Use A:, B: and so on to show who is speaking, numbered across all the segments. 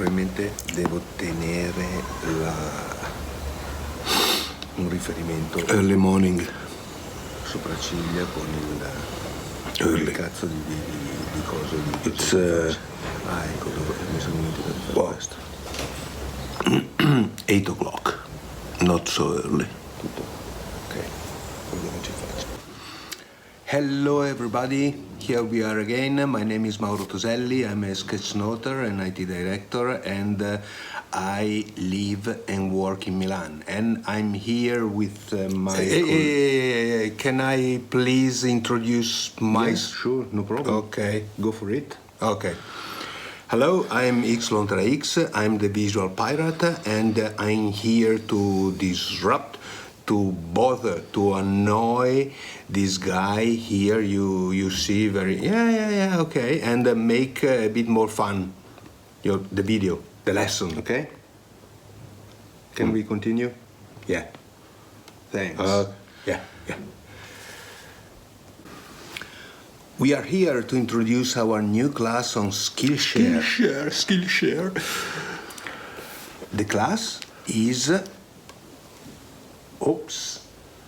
A: probabilmente devo tenere un riferimento
B: early morning,
A: sopracciglia con il cazzo di coso di
B: It's
A: ecco dove mi sono dimenticato di fare questo.
B: 8 o'clock, not so early.
A: Tutto ok, quello non ci faccio.
B: Hello everybody, here we are again. My name is Mauro Toselli, I'm a sketchnoter and IT director, and I live and work in Milan. And I'm here with my... can I please introduce my...
A: Yes, sure, no problem.
B: Okay.
A: Go for it.
B: Okay. Hello, I'm X Lontra X, I'm the visual pirate, and I'm here to disrupt, to bother, to annoy this guy here you see very, okay, and make a bit more fun the video, the lesson.
A: Okay. Can we continue?
B: Yeah.
A: Thanks.
B: Yeah. We are here to introduce our new class on Skillshare.
A: Skillshare.
B: The class is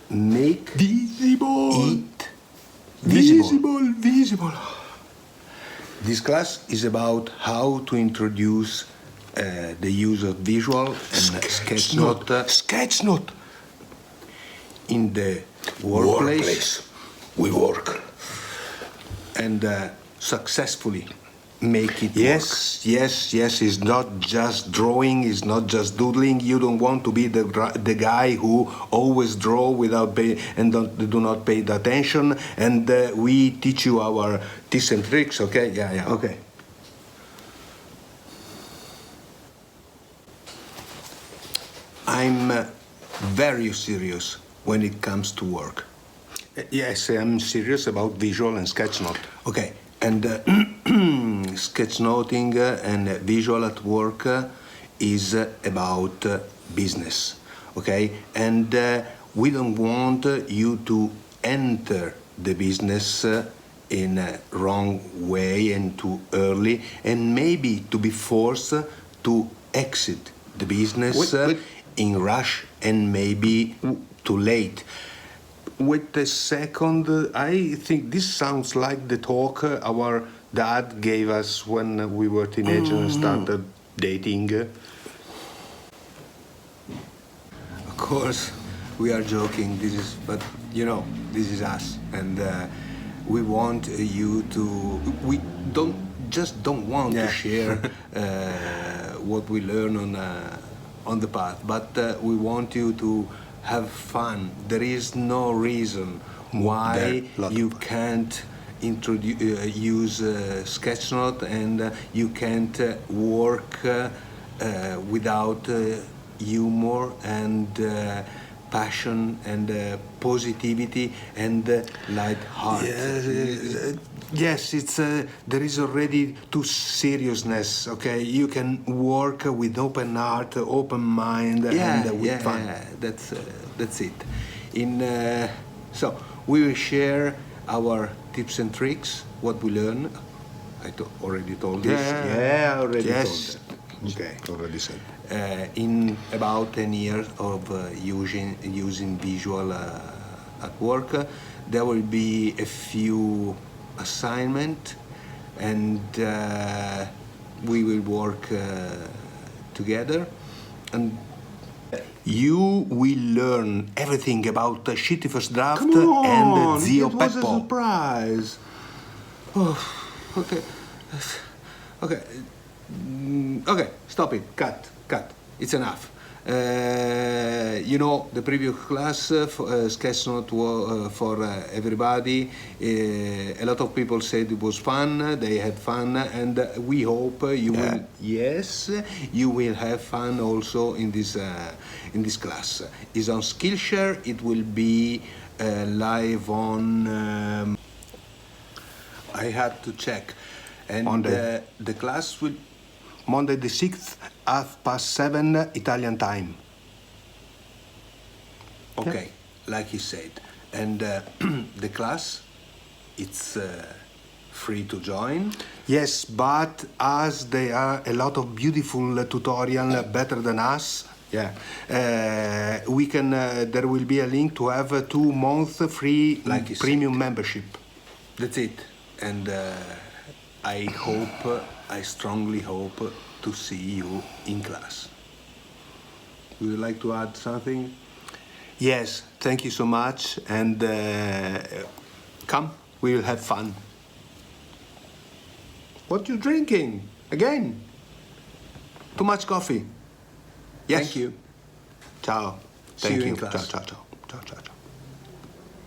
B: make
A: Visible.
B: it visible.
A: Visible.
B: This class is about how to introduce the use of visual and
A: Sketchnote.
B: in the workplace.
A: We work.
B: And successfully make it
A: Yes.
B: work. Yes, it's not just drawing, it's not just doodling. You don't want to be the guy who always draw without pay and do not pay the attention. And we teach you our tips and tricks, okay? Yeah.
A: Okay.
B: I'm very serious when it comes to work.
A: Yes, I'm serious about visual and sketchnote.
B: Okay, and sketchnoting and visual at work is about business, okay? And we don't want you to enter the business in a wrong way and too early, and maybe to be forced to exit the business in rush and maybe too late. Wait a second, I think this sounds like the talk our dad gave us when we were teenagers and started dating. Of course, we are joking, but this is us, and we want you to, we don't want to share what we learn on the path, but we want you to have fun. There is no reason why you can't use Sketchnote and you can't work without humor and passion and positivity and light heart. Yes, it's there is already too seriousness. Okay, you can work with open heart, open mind, and with fun. That's it. So we will share our tips and tricks, what we learn. I already told this.
A: I already told that.
B: Okay.
A: Already said.
B: In about 10 years of using visual at work, there will be a few assignment, and we will work together, and you will learn everything about Shitty First Draft and Zio Peppo.
A: It was a surprise.
B: Oh, okay, stop it, cut, it's enough. The previous class, Sketchnote for everybody, a lot of people said it was fun, they had fun, and we hope you will have fun also in this class. It's on Skillshare, it will be live on... I have to check. And
A: Monday.
B: The class will... Monday the 6th, 7:30 Italian time. Okay, like he said. And the class, it's free to join.
A: Yes, but as there are a lot of beautiful tutorial better than us,
B: Yeah.
A: we can. There will be a link to have a 2-month free
B: Like you
A: premium membership.
B: That's it. And I strongly hope to see you in class. Would you like to add something?
A: Yes, thank you so much, and come, we will have fun. What you drinking? Again? Too much coffee? Yes.
B: Thank you.
A: Ciao.
B: See
A: Thank
B: you in
A: you.
B: class.
A: Ciao, ciao, ciao. Ciao, ciao, ciao.